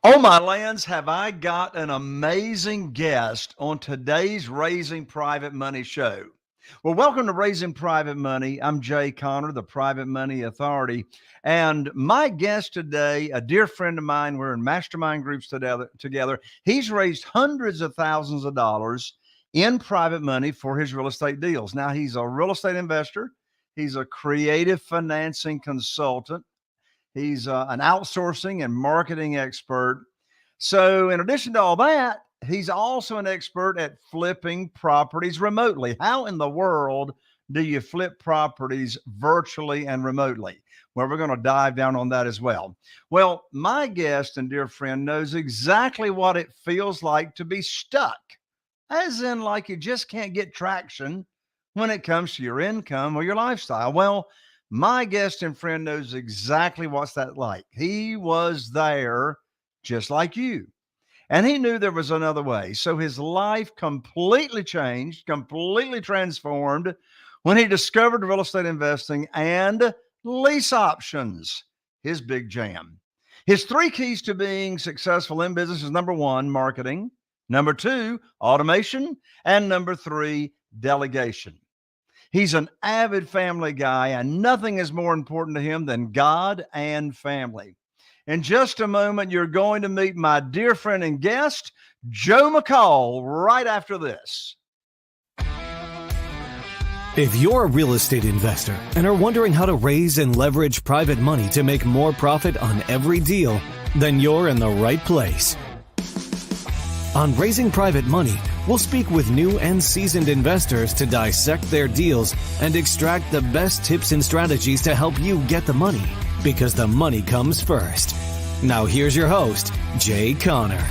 Oh, my lands, have I got an amazing guest on today's Raising Private Money show. Well, welcome to Raising Private Money. I'm Jay Connor, the Private Money Authority. And my guest today, a dear friend of mine, we're in mastermind groups together. He's raised hundreds of thousands of dollars in private money for his real estate deals. Now, he's a real estate investor, he's a creative financing consultant. He's an outsourcing and marketing expert. So, in addition to all that, he's also an expert at flipping properties remotely. How in the world do you flip properties virtually and remotely? Well, we're going to dive down on that as well. Well, my guest and dear friend knows exactly what it feels like to be stuck, as in, like, you just can't get traction when it comes to your income or your lifestyle. Well, my guest and friend knows exactly what's that like. He was there just like you. And he knew there was another way. So his life completely changed, completely transformed when he discovered real estate investing and lease options, his big jam. His three keys to being successful in business is number one, marketing, number two, automation, and number three, delegation. He's an avid family guy, and nothing is more important to him than God and family. In just a moment, you're going to meet my dear friend and guest, Joe McCall, right after this. If you're a real estate investor and are wondering how to raise and leverage private money to make more profit on every deal, then you're in the right place. On Raising Private Money, we'll speak with new and seasoned investors to dissect their deals and extract the best tips and strategies to help you get the money, because the money comes first. Now here's your host, Jay Connor.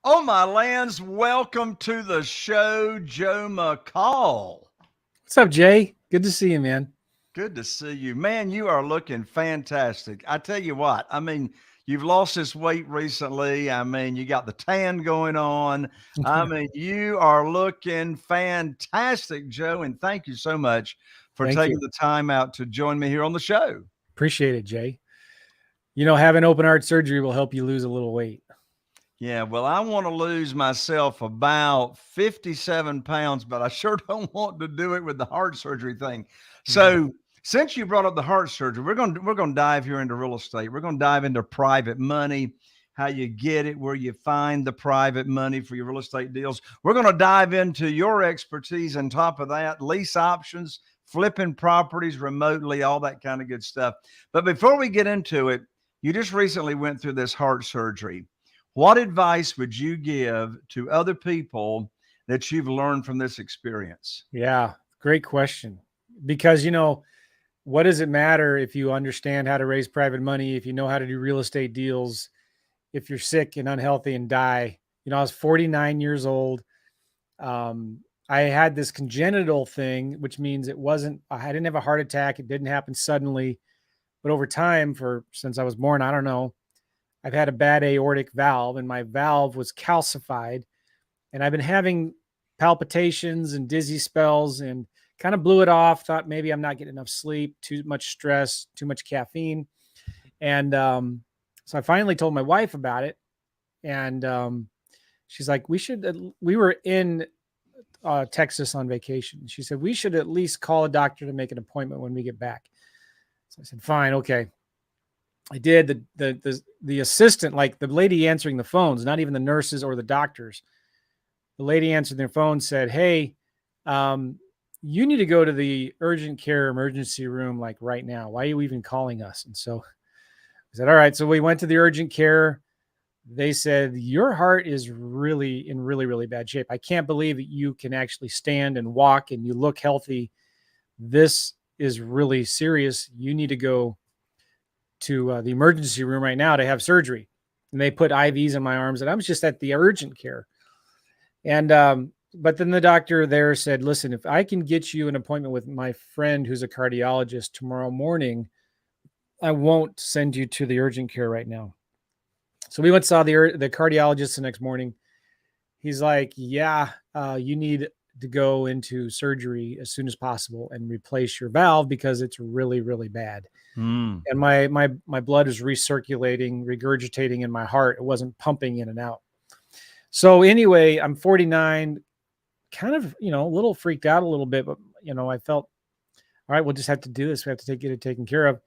Oh, my lands, welcome to the show, Joe McCall. What's up, Jay? Good to see you, man. Good to see you. Man, you are looking fantastic. I tell you what, I mean, you've lost this weight recently. I mean, you got the tan going on. I mean, you are looking fantastic, Joe. And thank you so much for taking the time out to join me here on the show. Appreciate it, Jay. You know, having open heart surgery will help you lose a little weight. Yeah, well, I want to lose myself about 57 pounds, but I sure don't want to do it with the heart surgery thing. So, since you brought up the heart surgery, we're going to dive here into real estate. We're going to dive into private money, how you get it, where you find the private money for your real estate deals. We're going to dive into your expertise on top of that, lease options, flipping properties remotely, all that kind of good stuff. But before we get into it, you just recently went through this heart surgery. What advice would you give to other people that you've learned from this experience? Yeah, great question. Because, you know, what does it matter if you understand how to raise private money, if you know how to do real estate deals, if you're sick and unhealthy and die? You know, I was 49 years old. I had this congenital thing, which means I didn't have a heart attack. It didn't happen suddenly. But over time, since I was born, I don't know, I've had a bad aortic valve, and my valve was calcified, and I've been having palpitations and dizzy spells, and kind of blew it off. Thought maybe I'm not getting enough sleep, too much stress, too much caffeine. And so I finally told my wife about it, and she's like, we were in Texas on vacation. She said, we should at least call a doctor to make an appointment when we get back. So I said, fine, okay. I did. The assistant, like the lady answering the phones, not even the nurses or the doctors. The lady answered their phone, said, hey, you need to go to the urgent care emergency room like right now. Why are you even calling us? And so I said, all right. So we went to the urgent care. They said, your heart is really in really, really bad shape. I can't believe that you can actually stand and walk and you look healthy. This is really serious. You need to go to the emergency room right now to have surgery. And they put IVs in my arms, and I was just at the urgent care. And, but then the doctor there said, listen, if I can get you an appointment with my friend who's a cardiologist tomorrow morning, I won't send you to the urgent care right now. So we went and saw the cardiologist the next morning. He's like, yeah, you need to go into surgery as soon as possible and replace your valve because it's really, really bad. Mm. And my blood is recirculating, regurgitating in my heart. It wasn't pumping in and out. So anyway, I'm 49, kind of, a little freaked out a little bit, but I felt, all right, we'll just have to do this. We have to get it taken care of.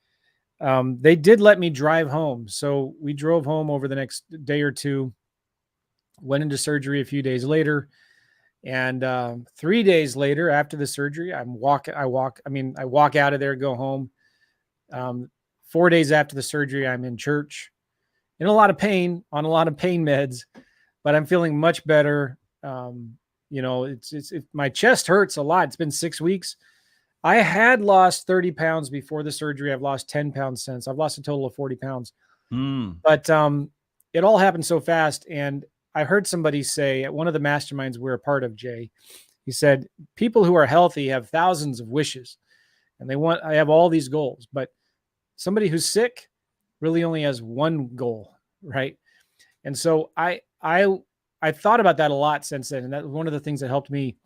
They did let me drive home. So we drove home over the next day or two, went into surgery a few days later. And 3 days later, after the surgery, I walk out of there, go home. 4 days after the surgery, I'm in church in a lot of pain, on a lot of pain meds, but I'm feeling much better. My chest hurts a lot. It's been 6 weeks. I had lost 30 pounds before the surgery. I've lost 10 pounds since. I've lost a total of 40 pounds. But it all happened so fast. And I heard somebody say at one of the masterminds we're a part of, Jay, he said, people who are healthy have thousands of wishes and I have all these goals, but somebody who's sick really only has one goal. Right. And so I thought about that a lot since then. And that was one of the things that helped me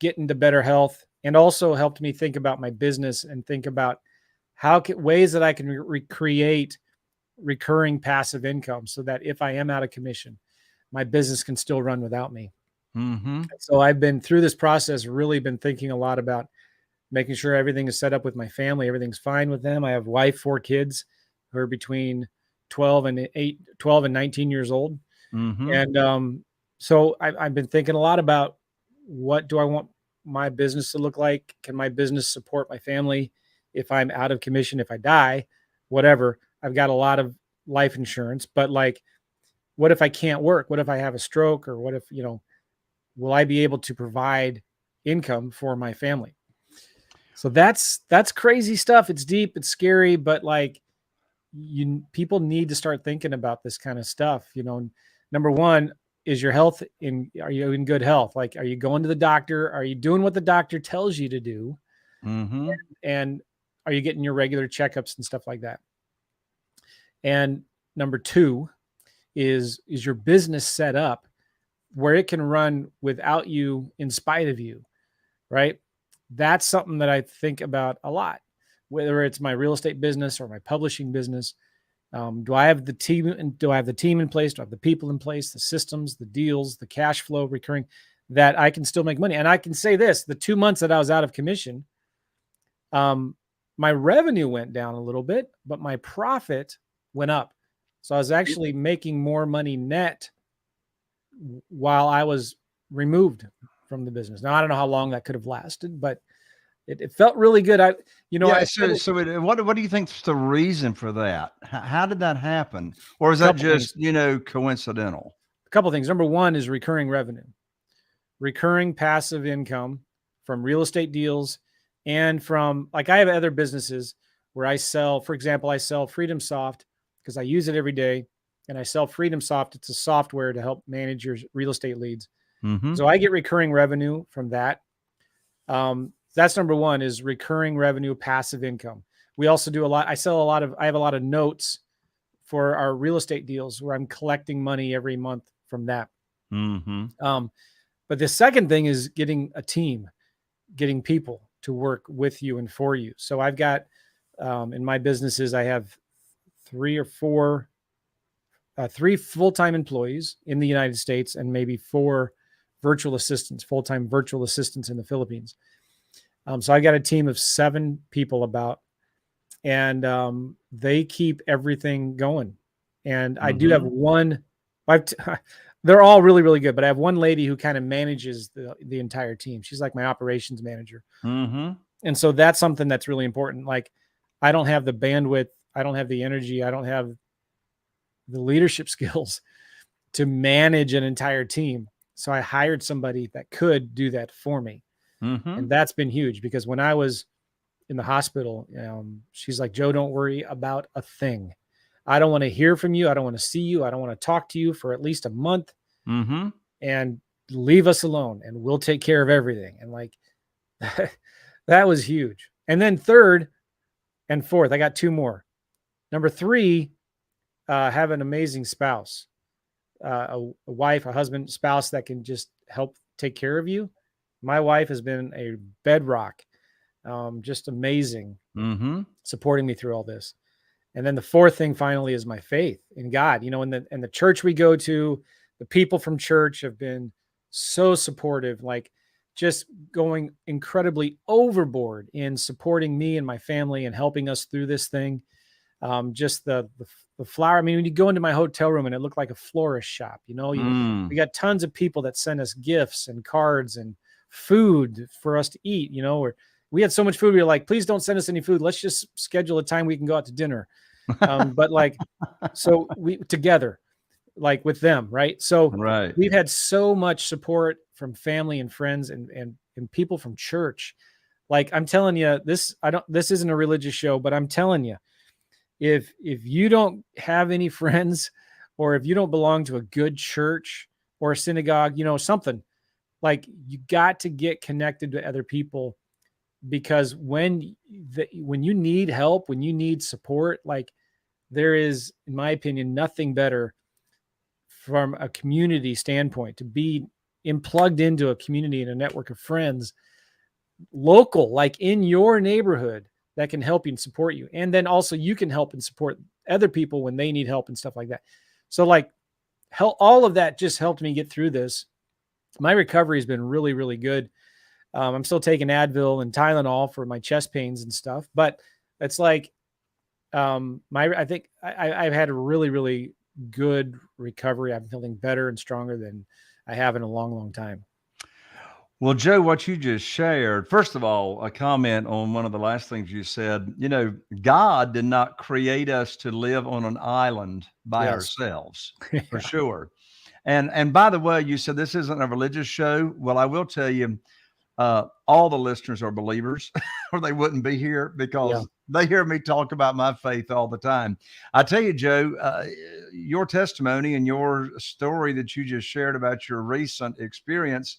get into better health, and also helped me think about my business and think about ways that I can recreate recurring passive income so that if I am out of commission, my business can still run without me. Mm-hmm. So I've been through this process, really been thinking a lot about making sure everything is set up with my family. Everything's fine with them. I have wife, 4 kids who are between 12 and 19 years old. Mm-hmm. And so I've been thinking a lot about, what do I want my business to look like? Can my business support my family if I'm out of commission, if I die, whatever? I've got a lot of life insurance, but like, what if I can't work? What if I have a stroke? Or what if, will I be able to provide income for my family? So that's crazy stuff. It's deep, it's scary, but like, people need to start thinking about this kind of stuff. Number one, is your health are you in good health? Like, are you going to the doctor? Are you doing what the doctor tells you to do? Mm-hmm. And are you getting your regular checkups and stuff like that? And number two is your business set up where it can run without you, in spite of you, right? That's something that I think about a lot, whether it's my real estate business or my publishing business. Do I have the team in place? Do I have the people in place, the systems, the deals, the cash flow recurring, that I can still make money? And I can say this, the 2 months that I was out of commission, my revenue went down a little bit, but my profit went up. So I was actually making more money net while I was removed from the business. Now, I don't know how long that could have lasted, but it felt really good. What do you think's the reason for that? How did that happen? Or is that just, coincidental? A couple of things. Number one is recurring revenue, recurring passive income from real estate deals, and from, like, I have other businesses where I sell, for example, I sell Freedom Soft because I use it every day, and I sell Freedom Soft. It's a software to help manage your real estate leads. Mm-hmm. So I get recurring revenue from that. That's number one, is recurring revenue, passive income. We also do I have a lot of notes for our real estate deals where I'm collecting money every month from that. Mm-hmm. But the second thing is getting a team, getting people to work with you and for you. So I've got, in my businesses, I have 3 full-time employees in the United States and maybe 4 full-time virtual assistants in the Philippines. So I got a team of 7 people about, and they keep everything going. And I do have one, they're all really, really good, but I have one lady who kind of manages the entire team. She's like my operations manager. Mm-hmm. And so that's something that's really important. Like, I don't have the bandwidth, I don't have the energy, I don't have the leadership skills to manage an entire team. So I hired somebody that could do that for me. Mm-hmm. And that's been huge, because when I was in the hospital, she's like, Joe, don't worry about a thing. I don't want to hear from you. I don't want to see you. I don't want to talk to you for at least a month. Mm-hmm. And leave us alone and we'll take care of everything. And like, that was huge. And then third and fourth, I got 2 more. Number 3 have an amazing spouse, a wife, a husband, spouse that can just help take care of you. My wife has been a bedrock, just amazing, supporting me through all this. And then the fourth thing finally is my faith in God. You know, in the church we go to, the people from church have been so supportive, like just going incredibly overboard in supporting me and my family and helping us through this thing. Just the flower. I mean, when you go into my hotel room and it looked like a florist shop, you know, we got tons of people that send us gifts and cards and food for us to eat, you know, or we had so much food. We were like, please don't send us any food. Let's just schedule a time we can go out to dinner. But like, so we together, like with them, right? So we've had so much support from family and friends and people from church. Like I'm telling you, this isn't a religious show, but I'm telling you, if you don't have any friends, or if you don't belong to a good church or a synagogue, you know, something, like you got to get connected to other people, because when you need help, when you need support, like there is, in my opinion, nothing better from a community standpoint to be plugged into a community and a network of friends, local, like in your neighborhood, that can help you and support you. And then also you can help and support other people when they need help and stuff like that. So like all of that just helped me get through this. My recovery has been really, really good. I'm still taking Advil and Tylenol for my chest pains and stuff, but it's like, I think I've had a really, really good recovery. I'm feeling better and stronger than I have in a long, long time. Well, Joe, what you just shared, first of all, a comment on one of the last things you said, you know, God did not create us to live on an island by ourselves, for sure. And by the way, you said this isn't a religious show. Well, I will tell you, all the listeners are believers or they wouldn't be here, because they hear me talk about my faith all the time. I tell you, Joe, your testimony and your story that you just shared about your recent experience,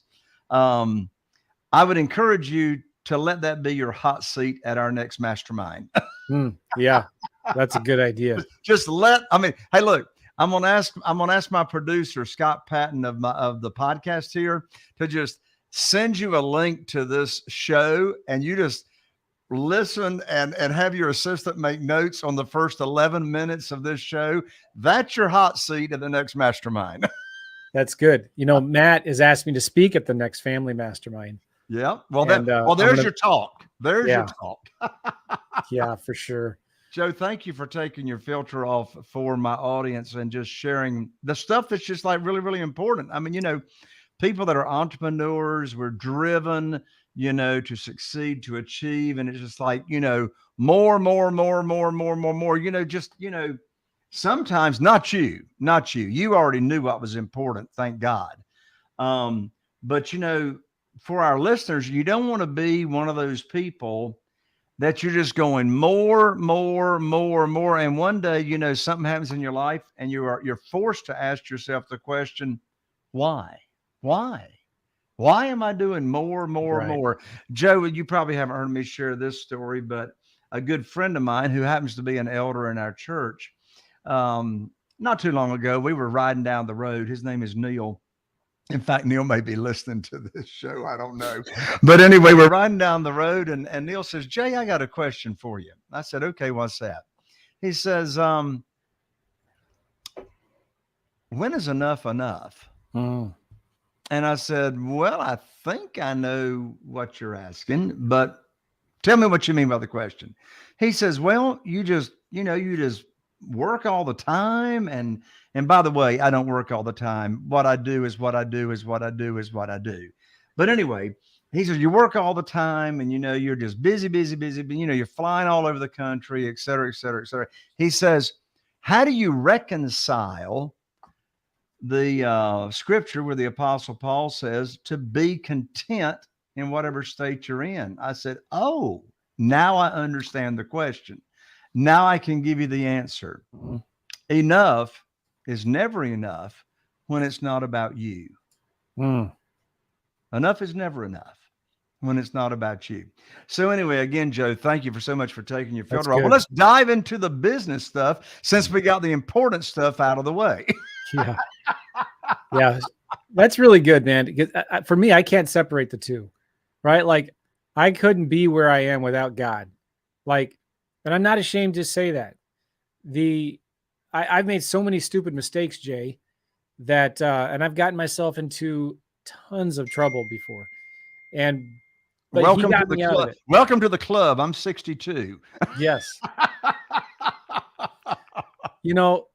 I would encourage you to let that be your hot seat at our next mastermind. Yeah, that's a good idea. Hey, look, I'm gonna ask my producer, Scott Patton of the podcast here, to just send you a link to this show, and you just listen and have your assistant make notes on the first 11 minutes of this show. That's your hot seat at the next mastermind. That's good. You know, Matt has asked me to speak at the next family mastermind. Yeah. Well, there's your talk. There's your talk. Yeah, for sure. Joe, thank you for taking your filter off for my audience and just sharing the stuff that's just like really, really important. I mean, you know, people that are entrepreneurs, we're driven, you know, to succeed, to achieve. And it's just like, you know, more, you know, just, you know, sometimes not you. You already knew what was important. Thank God. But, you know, for our listeners, you don't want to be one of those people that you're just going more. And one day, you know, something happens in your life and you're forced to ask yourself the question, why? Why am I doing more? Joe, you probably haven't heard me share this story, but a good friend of mine who happens to be an elder in our church, not too long ago, we were riding down the road. His name is Neil. In fact, Neil may be listening to this show. I don't know. But anyway, we're riding down the road and Neil says, Jay, I got a question for you. I said, okay, what's that? He says, when is enough enough? And I said, well, I think I know what you're asking, but tell me what you mean by the question. He says, well, you just work all the time. And by the way, I don't work all the time. What I do is what I do is what I do is what I do. But anyway, he says, you work all the time and, you know, you're just busy, you know, you're flying all over the country, et cetera, et cetera, et cetera. He says, how do you reconcile the scripture where the Apostle Paul says to be content in whatever state you're in? I said, oh, now I understand the question. Now I can give you the answer. Enough is never enough when it's not about you. Enough is never enough. when it's not about you. So anyway, again, Joe, thank you for so much for taking your That's filter off. Well, good. let's dive into the business stuff since we got the important stuff out of the way. Yeah. Yeah. That's really good, man. Because for me, I can't separate the two, right? Like I couldn't be where I am without God. Like, and I'm not ashamed to say that. I've made so many stupid mistakes, Jay, that and I've gotten myself into tons of trouble before. But he Welcome to got the me out of club. it. Welcome to the club. I'm 62. Yes. You know,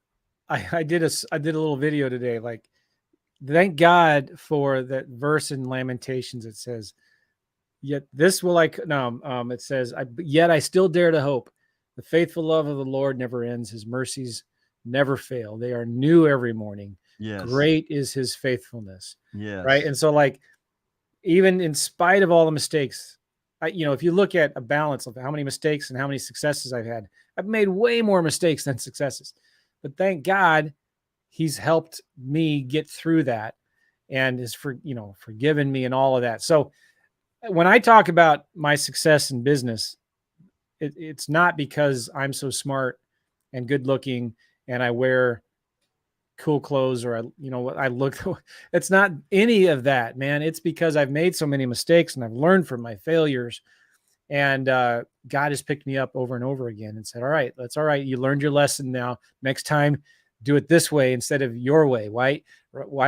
I did a little video today. Like, thank God for that verse in Lamentations. It says, "Yet this will I no." It says, "Yet I still dare to hope. The faithful love of the Lord never ends. His mercies never fail. They are new every morning. Yes. Great is His faithfulness." Yes. Right. And so, like, even in spite of all the mistakes, if you look at a balance of how many mistakes and how many successes I've had, I've made way more mistakes than successes. But thank God He's helped me get through that and is forgiven me and all of that. So when I talk about my success in business, it's not because I'm so smart and good looking and I wear cool clothes or I look. It's not any of that, man. It's because I've made so many mistakes and I've learned from my failures, and God has picked me up over and over again and said, all right, that's all right. You learned your lesson. Now next time do it this way instead of your way. Why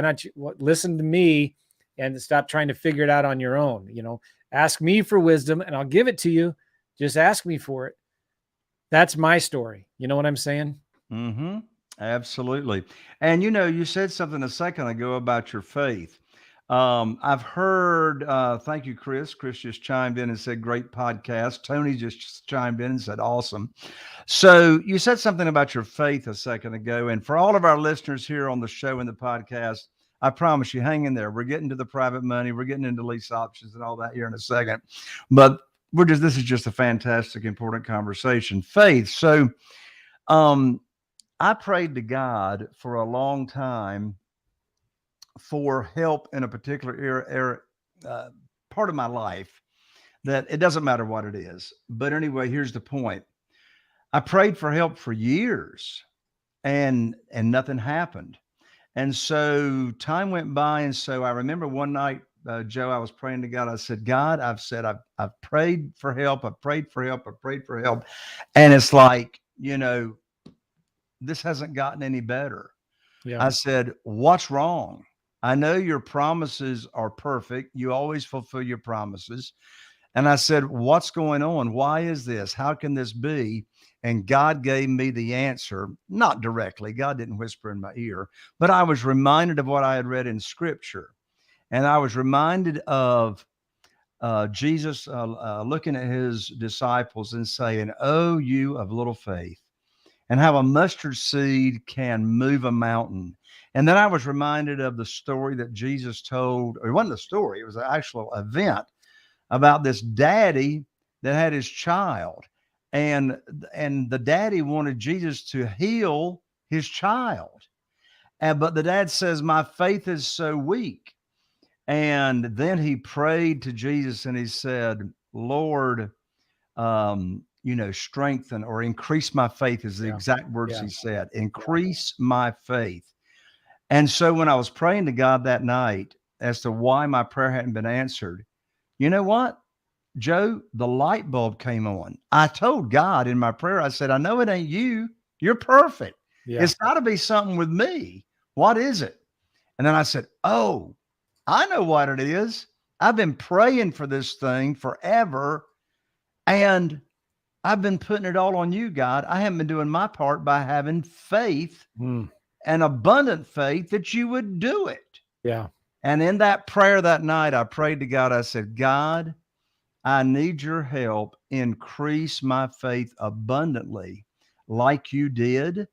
not listen to me and stop trying to figure it out on your own? Ask me for wisdom and I'll give it to you. Just ask me for it. That's my story. You know what I'm saying? Mm-hmm. Absolutely. And you said something a second ago about your faith. I've heard, thank you, Chris. Chris just chimed in and said, great podcast. Tony just chimed in and said, awesome. So you said something about your faith a second ago. And for all of our listeners here on the show and the podcast, I promise you, hang in there. We're getting to the private money. We're getting into lease options and all that here in a second. But this is just a fantastic, important conversation. Faith. So, I prayed to God for a long time for help in a particular part of my life, that it doesn't matter what it is. But anyway, here's the point. I prayed for help for years and nothing happened. And so time went by. And so I remember one night, Joe, I was praying to God. I said, God, I've prayed for help. I've prayed for help. I've prayed for help. And it's like, this hasn't gotten any better. Yeah. I said, what's wrong? I know your promises are perfect. You always fulfill your promises. And I said, what's going on? Why is this? How can this be? And God gave me the answer, not directly. God didn't whisper in my ear, but I was reminded of what I had read in scripture. And I was reminded of Jesus looking at his disciples and saying, oh, you of little faith, and how a mustard seed can move a mountain. And then I was reminded of the story that Jesus told, or it wasn't a story, it was an actual event about this daddy that had his child. And the daddy wanted Jesus to heal his child. But the dad says, my faith is so weak. And then he prayed to Jesus and he said, Lord, strengthen or increase my faith is the exact words he said. Increase my faith. And so when I was praying to God that night as to why my prayer hadn't been answered, you know what, Joe, the light bulb came on. I told God in my prayer, I said, I know it ain't you. You're perfect. Yeah. It's got to be something with me. What is it? And then I said, oh, I know what it is. I've been praying for this thing forever. And I've been putting it all on you, God. I haven't been doing my part by having faith and abundant faith that you would do it. Yeah. And in that prayer that night, I prayed to God. I said, God, I need your help. Increase my faith abundantly like you did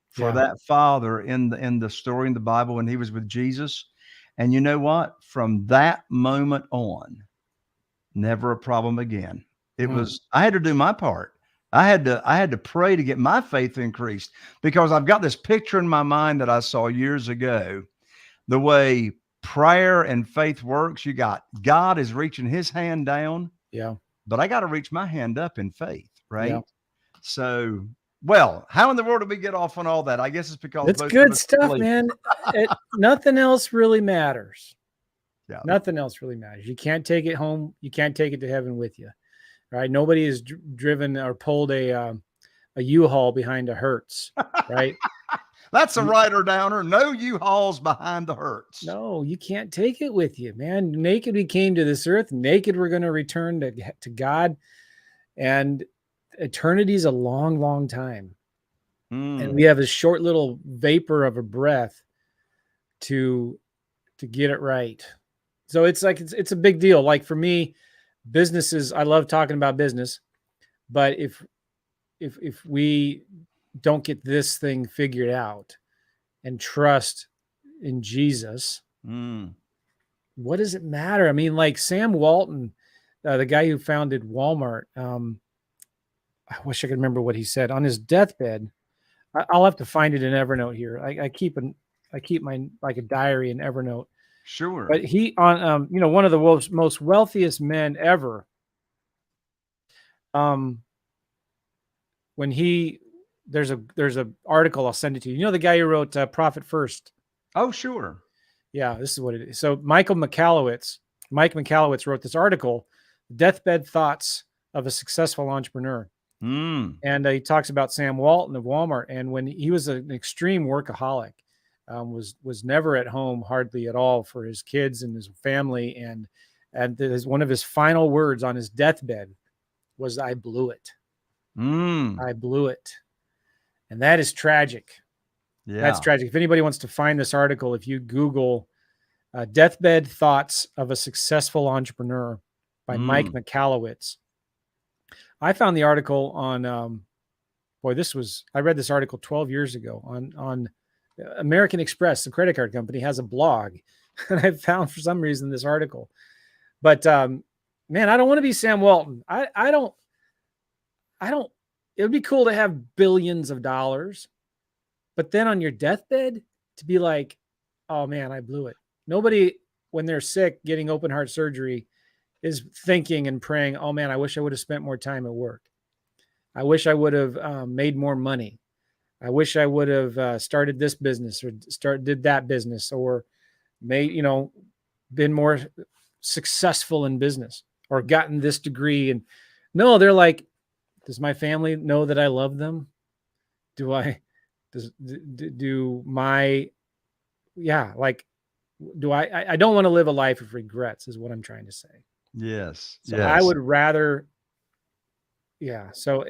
for that father in the story in the Bible when he was with Jesus. And you know what? From that moment on, never a problem again. It was, I had to do my part. I had to pray to get my faith increased, because I've got this picture in my mind that I saw years ago, the way prayer and faith works. You got God is reaching his hand down, Yeah. but I got to reach my hand up in faith, right? Yeah. So, well, how in the world did we get off on all that? I guess it's because It's most of good us stuff, believe. man. Nothing else really matters. Yeah. Nothing else really matters. You can't take it home. You can't take it to heaven with you, right? Nobody has driven or pulled a U-Haul behind a Hertz, right? That's a writer downer. No U-Hauls behind the Hertz. No, you can't take it with you, man. Naked we came to this earth. Naked we're going to return to God. And eternity is a long, long time. And we have a short little vapor of a breath to get it right. So it's like it's a big deal. Like for me, businesses, I love talking about business, but if we don't get this thing figured out and trust in Jesus, what does it matter? I mean, like Sam Walton, the guy who founded Walmart, I wish I could remember what he said on his deathbed. I'll have to find it in Evernote here. I keep my like a diary in Evernote. Sure. But he on one of the world's most wealthiest men ever. When there's a article, I'll send it to you. You know the guy who wrote Profit First? Oh, sure. Yeah, this is what it is. So Mike Michalowicz wrote this article, Deathbed Thoughts of a Successful Entrepreneur. And he talks about Sam Walton of Walmart. And when he was an extreme workaholic, was never at home hardly at all for his kids and his family. And one of his final words on his deathbed was, "I blew it. I blew it." And that is tragic. Yeah. That's tragic. If anybody wants to find this article, if you Google Deathbed Thoughts of a Successful Entrepreneur by Mike Michalowicz. I found the article on, I read this article 12 years ago on American Express, the credit card company, has a blog. And I found for some reason this article. But man, I don't want to be Sam Walton. I don't, it would be cool to have billions of dollars, but then on your deathbed to be like, oh man, I blew it. Nobody, when they're sick, getting open heart surgery, is thinking and praying, oh man, I wish I would have spent more time at work. I wish I would have made more money. I wish I would have started this business or did that business or been more successful in business or gotten this degree. And no, they're like, does my family know that I love them? I don't want to live a life of regrets is what I'm trying to say. Yes. So I would rather, So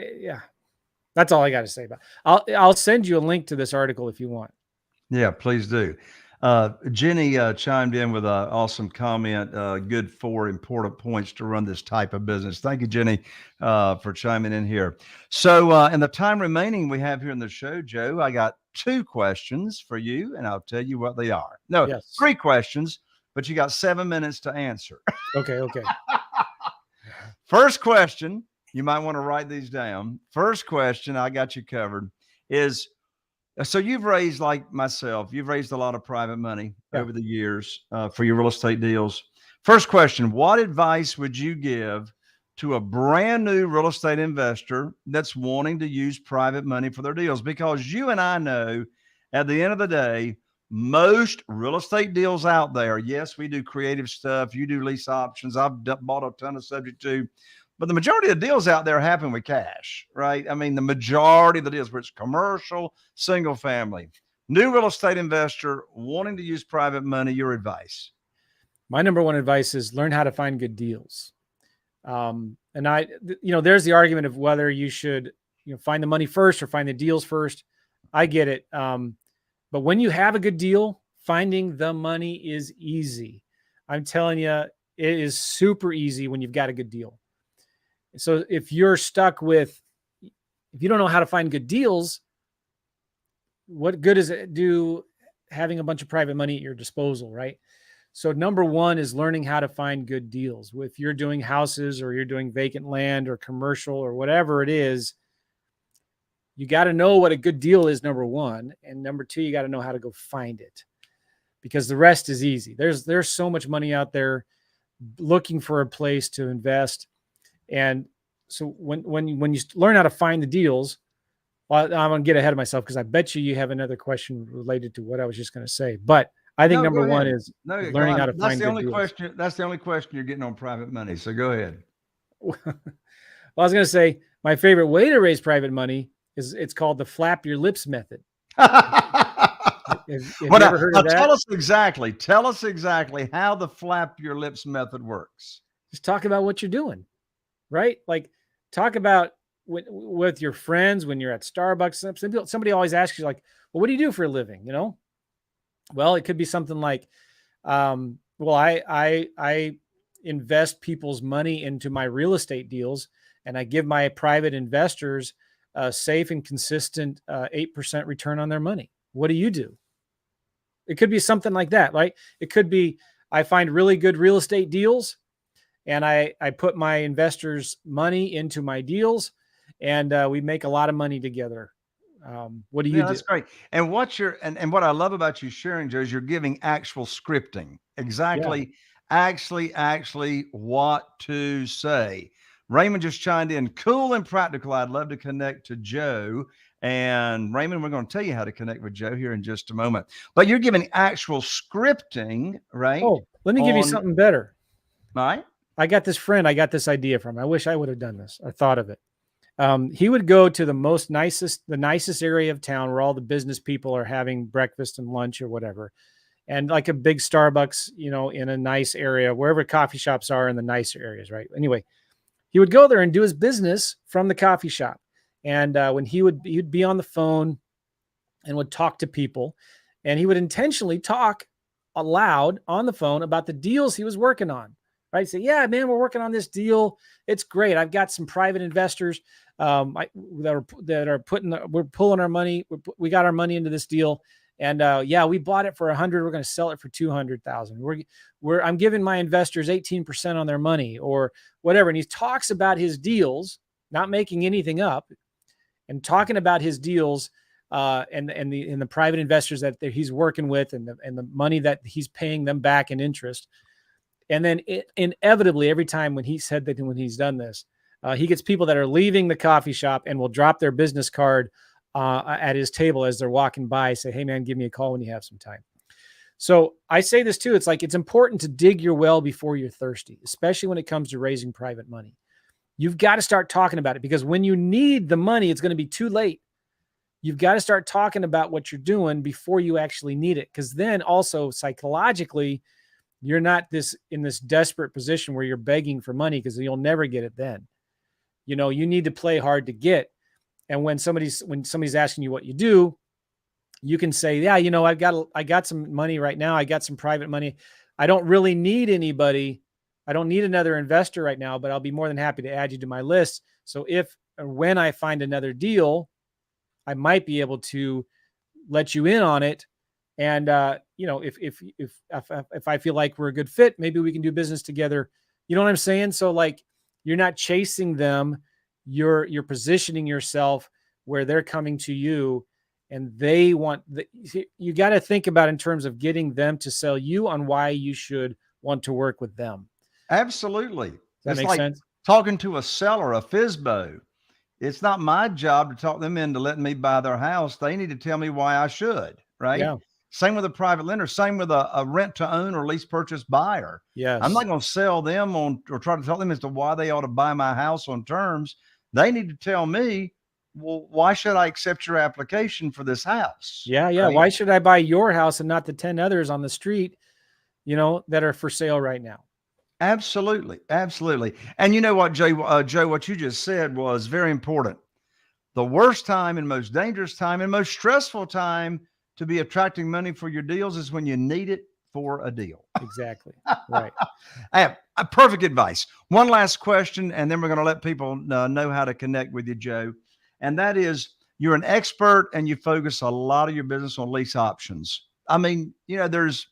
that's all I got to say about it. I'll send you a link to this article if you want. Yeah, please do. Jenny chimed in with an awesome comment. Good 4 important points to run this type of business. Thank you, Jenny, for chiming in here. So in the time remaining we have here in the show, Joe, I got 2 questions for you, and I'll tell you what they are. No, yes. 3 questions, but you got 7 minutes to answer. Okay. First question, you might want to write these down. First question, I got you covered, is so you've raised, like myself, you've raised a lot of private money over the years for your real estate deals. First question, what advice would you give to a brand new real estate investor that's wanting to use private money for their deals? Because you and I know at the end of the day, most real estate deals out there, yes, we do creative stuff. You do lease options. I've bought a ton of subject to. But the majority of the deals out there happen with cash, right? I mean, the majority of the deals, where it's commercial, single family, new real estate investor wanting to use private money, your advice? My number one advice is learn how to find good deals. And there's the argument of whether you should, find the money first or find the deals first. I get it. But when you have a good deal, finding the money is easy. I'm telling you, it is super easy when you've got a good deal. So if you don't know how to find good deals, what good does it do having a bunch of private money at your disposal, right? So number one is learning how to find good deals. If you're doing houses or you're doing vacant land or commercial or whatever it is, you got to know what a good deal is, number one. And number two, you got to know how to go find it. because the rest is easy. There's so much money out there looking for a place to invest. And so when you learn how to find the deals, well, I'm going to get ahead of myself because I bet you have another question related to what I was just going to say. But I think No, number go one ahead. is No, go learning on. how to That's find the good only deals. question. That's the only question you're getting on private money. So go ahead. Well, I was going to say my favorite way to raise private money is it's called the flap your lips method. Have you Well, ever heard now of that? tell us exactly how the flap your lips method works. Just talk about what you're doing, right? Like talk about with your friends when you're at Starbucks. Somebody always asks you like, well, what do you do for a living? You know, well, it could be something like, well, I invest people's money into my real estate deals, and I give my private investors a safe and consistent 8% return on their money. What do you do? It could be something like that, right? It could be I find really good real estate deals, and I put my investors' money into my deals, and we make a lot of money together. What do you Yeah, do? that's great. And what I love about you sharing, Joe, is you're giving actual scripting. Yeah. Actually what to say. Raymond just chimed in, cool and practical. I'd love to connect to Joe. And Raymond, we're going to tell you how to connect with Joe here in just a moment. But you're giving actual scripting, right? Oh, let me give you On something better. right? I got this friend. I got this idea from. I wish I would have done this. I thought of it. He would go to the nicest area of town where all the business people are having breakfast and lunch or whatever, and like a big Starbucks, you know, in a nice area, wherever coffee shops are in the nicer areas, right? Anyway, he would go there and do his business from the coffee shop, and when he'd be on the phone and would talk to people, and he would intentionally talk aloud on the phone about the deals he was working on. Right? Say, yeah, man, we're working on this deal. It's great. I've got some private investors that are we're pulling our money. We got our money into this deal, and yeah, we bought it for 100. We're going to sell it for 200,000. I'm giving my investors 18% on their money or whatever. And he talks about his deals, not making anything up, and talking about his deals and the private investors that he's working with and the money that he's paying them back in interest. And then inevitably, every time when he said that, when he's done this, he gets people that are leaving the coffee shop and will drop their business card at his table as they're walking by, say, hey, man, give me a call when you have some time. So I say this too. It's like it's important to dig your well before you're thirsty, especially when it comes to raising private money. You've got to start talking about it because when you need the money, it's going to be too late. You've got to start talking about what you're doing before you actually need it. Because then also psychologically, you're not in this desperate position where you're begging for money because you'll never get it then. You know, you need to play hard to get. And when somebody's asking you what you do, you can say, yeah, you know, I got some money right now. I got some private money. I don't really need anybody. I don't need another investor right now, but I'll be more than happy to add you to my list. So if or when I find another deal, I might be able to let you in on it. And, you know, if I feel like we're a good fit, maybe we can do business together. You know what I'm saying? So like, you're not chasing them. You're positioning yourself where they're coming to you and they want you got to think about in terms of getting them to sell you on why you should want to work with them. Absolutely. Does that It's make like sense? talking to a seller, a FISBO. It's not my job to talk them into letting me buy their house. They need to tell me why I should, right? Yeah. Same with a private lender, same with a rent to own or lease purchase buyer. I'm Yes. not going to sell them on or try to tell them as to why they ought to buy my house on terms. They need to tell me, well, why should I accept your application for this house? Yeah. Yeah. Right? Why should I buy your house and not the 10 others on the street, you know, that are for sale right now? Absolutely. Absolutely. And you know what, Joe, what you just said was very important. The worst time and most dangerous time and most stressful time to be attracting money for your deals is when you need it for a deal. Exactly. Right. I have perfect advice. One last question, and then we're going to let people know how to connect with you, Joe. And that is, you're an expert and you focus a lot of your business on lease options. I mean, you know, there's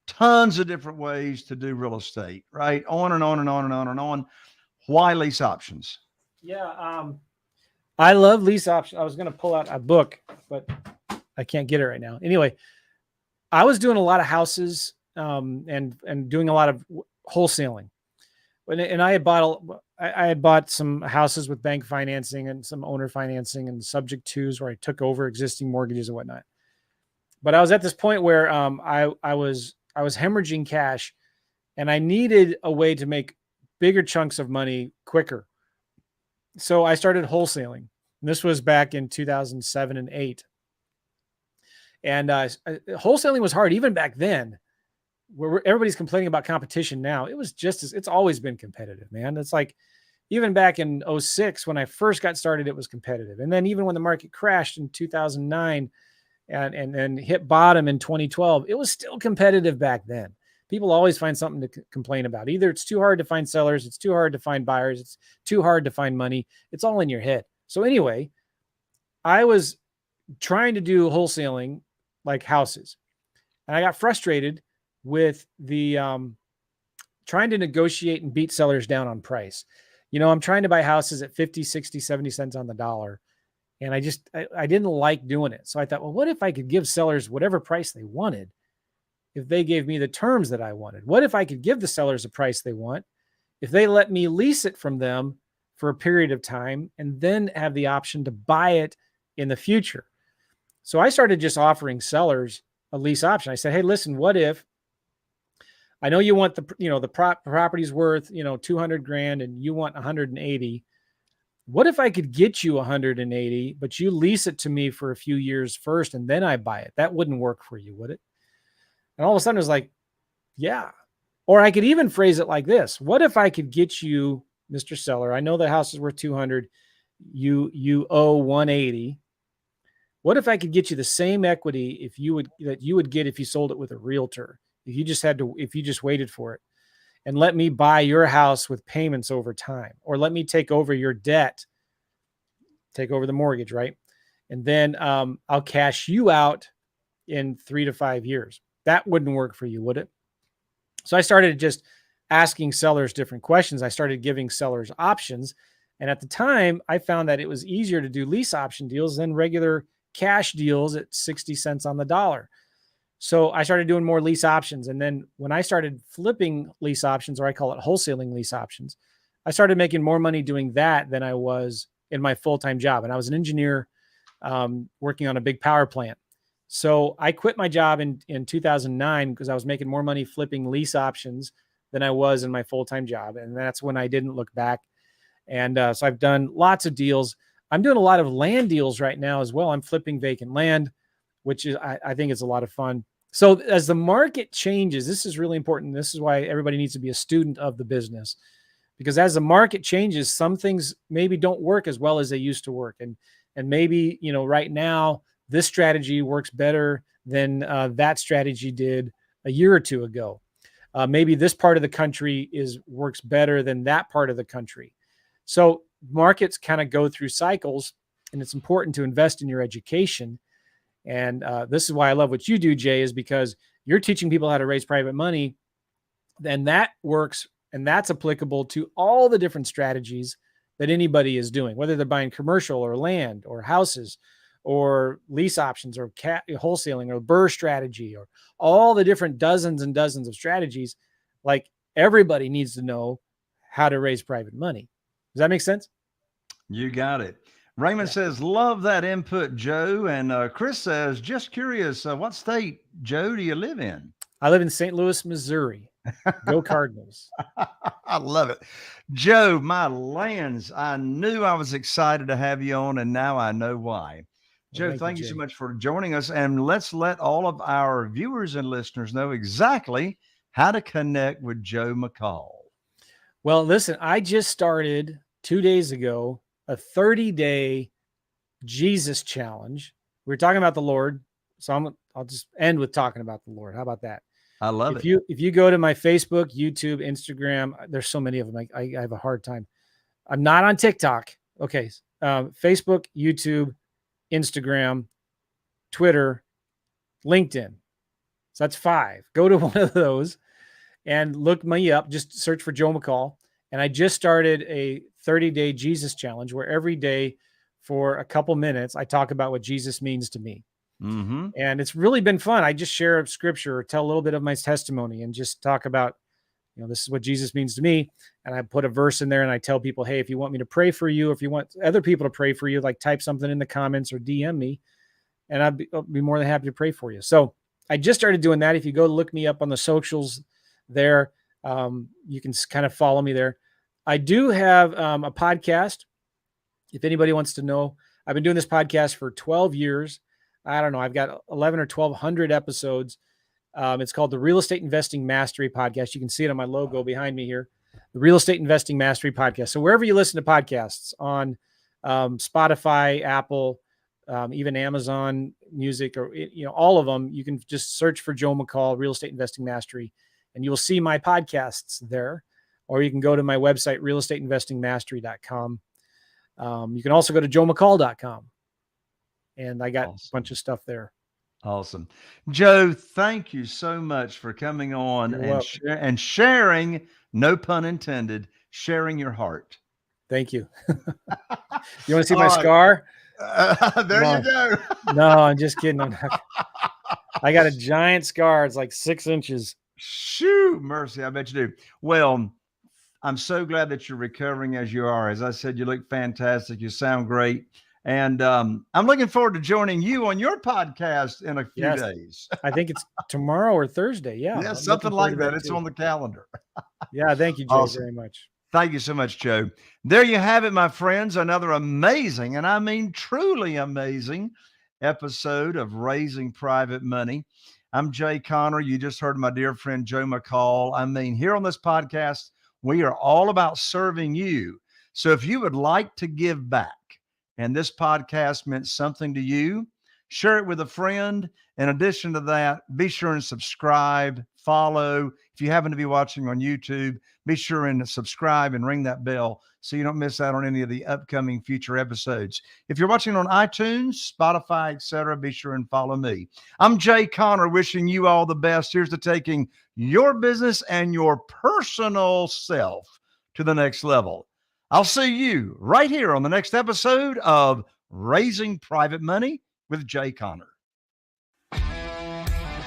tons of different ways to do real estate, right? On and on and on and on and on. Why lease options? Yeah. I love lease options. I was going to pull out a book, but I can't get it right now. Anyway, I was doing a lot of houses and doing a lot of wholesaling. And I had bought some houses with bank financing and some owner financing and subject twos where I took over existing mortgages and whatnot. But I was at this point where I was hemorrhaging cash, and I needed a way to make bigger chunks of money quicker. So I started wholesaling. And this was back in 2007 and 8. And wholesaling was hard even back then. Where everybody's complaining about competition now, it's always been competitive, man. It's like even back in 06, when I first got started, it was competitive. And then even when the market crashed in 2009 and hit bottom in 2012, it was still competitive back then. People always find something to complain about. Either it's too hard to find sellers, it's too hard to find buyers, it's too hard to find money. It's all in your head. So anyway, I was trying to do wholesaling like houses, and I got frustrated with the trying to negotiate and beat sellers down on price. I'm trying to buy houses at 50, 60, 70 cents on the dollar. And I didn't like doing it. So I thought, well, what if I could give sellers whatever price they wanted if they gave me the terms that I wanted? What if I could give the sellers a price they want if they let me lease it from them for a period of time and then have the option to buy it in the future? So I started just offering sellers a lease option. I said, hey, listen, what if I know you want the property's worth, 200 grand and you want 180. What if I could get you 180, but you lease it to me for a few years first and then I buy it? That wouldn't work for you, would it? And all of a sudden it was like, yeah. Or I could even phrase it like this. What if I could get you, Mr. Seller, I know the house is worth 200, you owe 180. What if I could get you the same equity that you would get if you sold it with a realtor? If you just waited for it, and let me buy your house with payments over time, or let me take over your debt, take over the mortgage, right? And then I'll cash you out in 3 to 5 years. That wouldn't work for you, would it? So I started just asking sellers different questions. I started giving sellers options. And at the time, I found that it was easier to do lease option deals than regular cash deals at 60 cents on the dollar. So I started doing more lease options. And then when I started flipping lease options, or I call it wholesaling lease options, I started making more money doing that than I was in my full-time job. And I was an engineer working on a big power plant. So I quit my job in 2009 because I was making more money flipping lease options than I was in my full-time job. And that's when I didn't look back. And so I've done lots of deals. I'm doing a lot of land deals right now as well. I'm flipping vacant land, which is, I think it's a lot of fun. So as the market changes, this is really important. This is why everybody needs to be a student of the business, because as the market changes, some things maybe don't work as well as they used to work. And maybe, right now, this strategy works better than that strategy did a year or two ago. Maybe this part of the country works better than that part of the country. So markets kind of go through cycles, and it's important to invest in your education. And this is why I love what you do, Jay, is because you're teaching people how to raise private money. Then that works, and that's applicable to all the different strategies that anybody is doing, whether they're buying commercial or land or houses or lease options or wholesaling or BRRRR strategy or all the different dozens and dozens of strategies. Like, everybody needs to know how to raise private money. Does that make sense? You got it. Raymond says, love that input, Joe. And Chris says, just curious, what state, Joe, do you live in? I live in St. Louis, Missouri. Go Cardinals. I love it. Joe, my lands, I knew I was excited to have you on, and now I know why. Joe, thank you so much for joining us. And let's let all of our viewers and listeners know exactly how to connect with Joe McCall. Well, listen, I just started 2 days ago a 30-day Jesus challenge. We were talking about the Lord, so I'll just end with talking about the Lord. How about that? I love it. If you go to my Facebook, YouTube, Instagram, there's so many of them. I have a hard time. I'm not on TikTok. Okay. Facebook, YouTube, Instagram, Twitter, LinkedIn. So that's 5. Go to one of those and look me up. Just search for Joe McCall. And I just started a 30-day Jesus challenge where every day for a couple minutes, I talk about what Jesus means to me. Mm-hmm. And it's really been fun. I just share scripture or tell a little bit of my testimony and just talk about, this is what Jesus means to me. And I put a verse in there and I tell people, hey, if you want me to pray for you, if you want other people to pray for you, like type something in the comments or DM me, and I'll be more than happy to pray for you. So I just started doing that. If you go look me up on the socials there, you can kind of follow me there. I do have a podcast. If anybody wants to know, I've been doing this podcast for 12 years. I don't know. I've got 11 or 1,200 episodes. It's called the Real Estate Investing Mastery Podcast. You can see it on my logo behind me here, the Real Estate Investing Mastery Podcast. So wherever you listen to podcasts, on Spotify, Apple, even Amazon Music, or all of them, you can just search for Joe McCall, Real Estate Investing Mastery, and you will see my podcasts there. Or you can go to my website, realestateinvestingmastery.com. You can also go to joemccall.com. And I got a bunch of stuff there. Awesome. Joe, thank you so much for coming on and sharing, no pun intended, sharing your heart. Thank you. You want to see my scar? There you go. No, I'm just kidding. I got a giant scar. It's like 6 inches. Shoo, mercy. I bet you do. Well, I'm so glad that you're recovering as you are. As I said, you look fantastic. You sound great. And I'm looking forward to joining you on your podcast in a few days. I think it's tomorrow or Thursday. Yeah. Yeah, something like that. It's on the calendar. Yeah. Thank you, Joe, very much. Thank you so much, Joe. There you have it, my friends. Another amazing, and I mean truly amazing, episode of Raising Private Money. I'm Jay Conner. You just heard my dear friend Joe McCall. I mean, here on this podcast, we are all about serving you. So if you would like to give back, and this podcast meant something to you, share it with a friend. In addition to that, be sure and subscribe, follow. If you happen to be watching on YouTube, be sure and subscribe and ring that bell so you don't miss out on any of the upcoming future episodes. If you're watching on iTunes, Spotify, etc., be sure and follow me. I'm Jay Conner, wishing you all the best. Here's to taking your business and your personal self to the next level. I'll see you right here on the next episode of Raising Private Money with Jay Conner.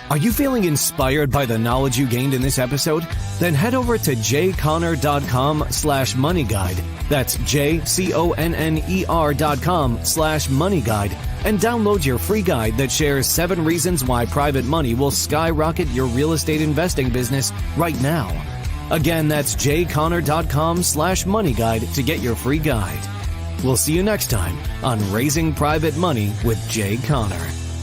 Are you feeling inspired by the knowledge you gained in this episode? Then head over to jconner.com/moneyguide. That's jconner.com/moneyguide and download your free guide that shares 7 reasons why private money will skyrocket your real estate investing business right now. Again, that's jconner.com/moneyguide to get your free guide. We'll see you next time on Raising Private Money with Jay Conner.